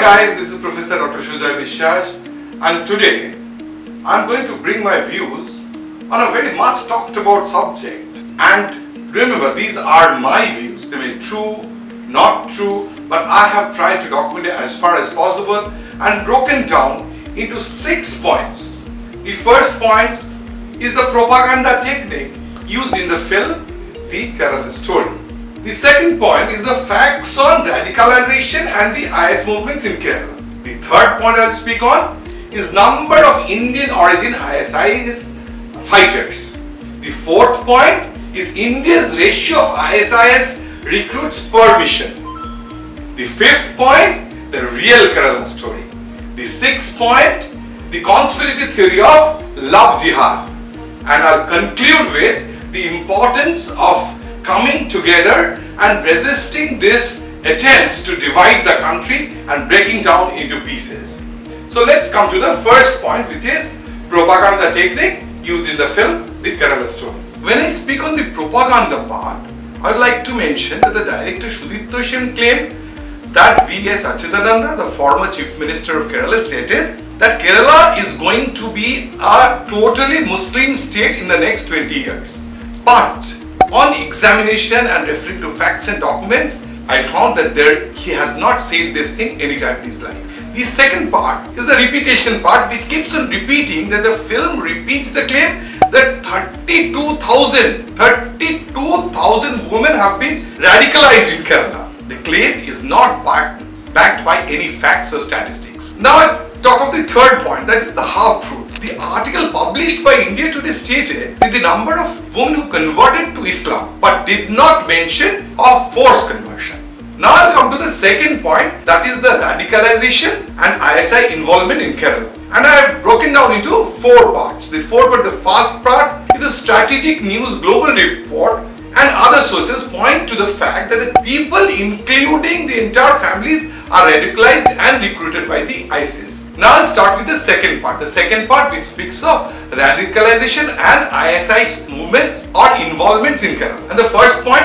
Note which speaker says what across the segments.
Speaker 1: guys, this is Professor Dr. Sujoy Biswas, and today I'm going to bring my views on a very much talked about subject. And remember, these are my views. They may be true, not true, but I have tried to document it as far as possible and broken down into 6 points. The first point is the propaganda technique used in the film The Kerala Story. The second point is the facts on radicalization and the IS movements in Kerala. The third point I'll speak on is number of Indian origin ISIS fighters. The fourth point is India's ratio of ISIS recruits per mission. The fifth point, the real Kerala story. The sixth point, the conspiracy theory of love jihad. And I'll conclude with the importance of coming together and resisting these attempts to divide the country and breaking down into pieces. So let's come to the first point, which is propaganda technique used in the film The Kerala Story. When I speak on the propaganda part, I would like to mention that the director Sudipto Sen claimed that V.S. Achyutananda, the former Chief Minister of Kerala, stated that Kerala is going to be a totally Muslim state in the next 20 years. But on examination and referring to facts and documents, I found that he has not said this thing any time in his life. The second part is the repetition part, which keeps on repeating that the film repeats the claim that 32,000 women have been radicalized in Kerala. The claim is not backed by any facts or statistics. Now I talk of the third point, that is the half-truth. The article published by India Today stated that the number of women who converted to Islam but did not mention of forced conversion. Now I'll come to the second point, that is the radicalization and ISI involvement in Kerala. And I have broken down into 4 parts. The first part is a strategic news global report and other sources point to the fact that the people, including the entire families, are radicalized and recruited by the ISIS. Now I'll start with the second part. The second part, which speaks of radicalization and ISIS movements or involvements in Kerala. And the first point,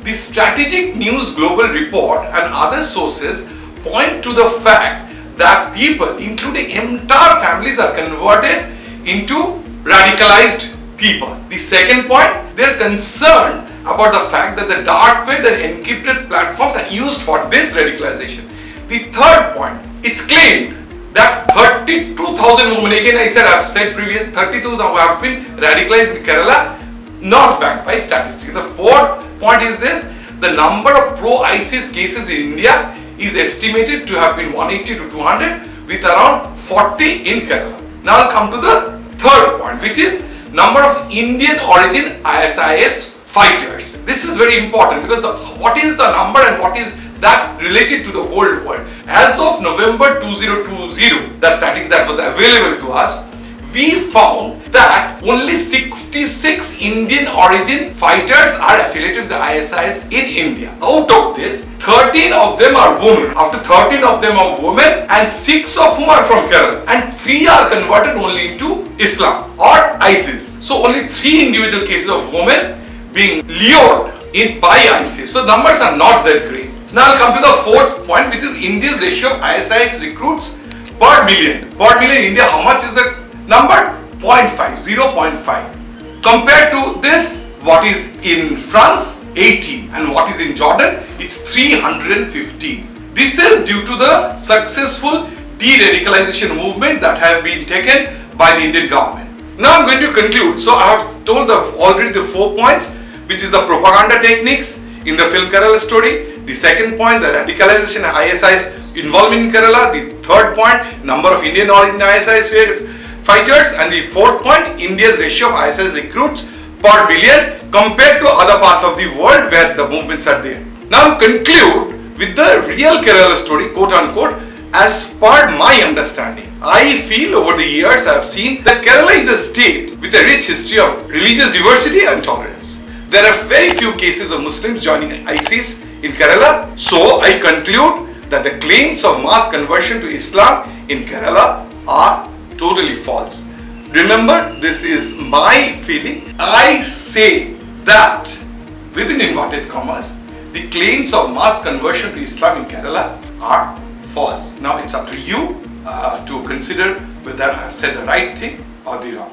Speaker 1: the strategic news global report and other sources point to the fact that people, including entire families, are converted into radicalized people. The second point, they are concerned about the fact that the dark web and encrypted platforms are used for this radicalization. The third point, it's claimed that 32,000 women, again I said previously, 32,000 have been radicalized in Kerala, not backed by statistics. The fourth point is this, the number of pro-ISIS cases in India is estimated to have been 180 to 200 with around 40 in Kerala. Now I'll come to the third point, which is number of Indian origin ISIS fighters. This is very important because what is the number and what is that related to the whole world. As of November 2020, the statistics that was available to us, we found that only 66 Indian origin fighters are affiliated with the ISIS in India. Out of this, 13 of them are women. After 13 of them are women and 6 of whom are from Kerala, and 3 are converted only into Islam or ISIS. So only 3 individual cases of women being lured in by ISIS. So numbers are not that great. Now I'll come to the fourth point, which is India's ratio of ISIS recruits per million. Per million in India, how much is the number? 0.5. Compared to this, what is in France? 18. And what is in Jordan? It's 315. This is due to the successful de-radicalization movement that have been taken by the Indian government. Now I'm going to conclude. So I have told already the 4 points, which is the propaganda techniques in the film Kerala Story. The second point, the radicalization and ISIS involvement in Kerala. The third point, number of Indian origin ISIS fighters. And the fourth point, India's ratio of ISIS recruits per million compared to other parts of the world where the movements are there. Now conclude with the real Kerala story, quote unquote, as per my understanding. I feel over the years I have seen that Kerala is a state with a rich history of religious diversity and tolerance. There are very few cases of Muslims joining ISIS in Kerala. So I conclude that the claims of mass conversion to Islam in Kerala are totally false. Remember, this is my feeling. I say that, within inverted commas, the claims of mass conversion to Islam in Kerala are false. Now it's up to you to consider whether I've said the right thing or the wrong.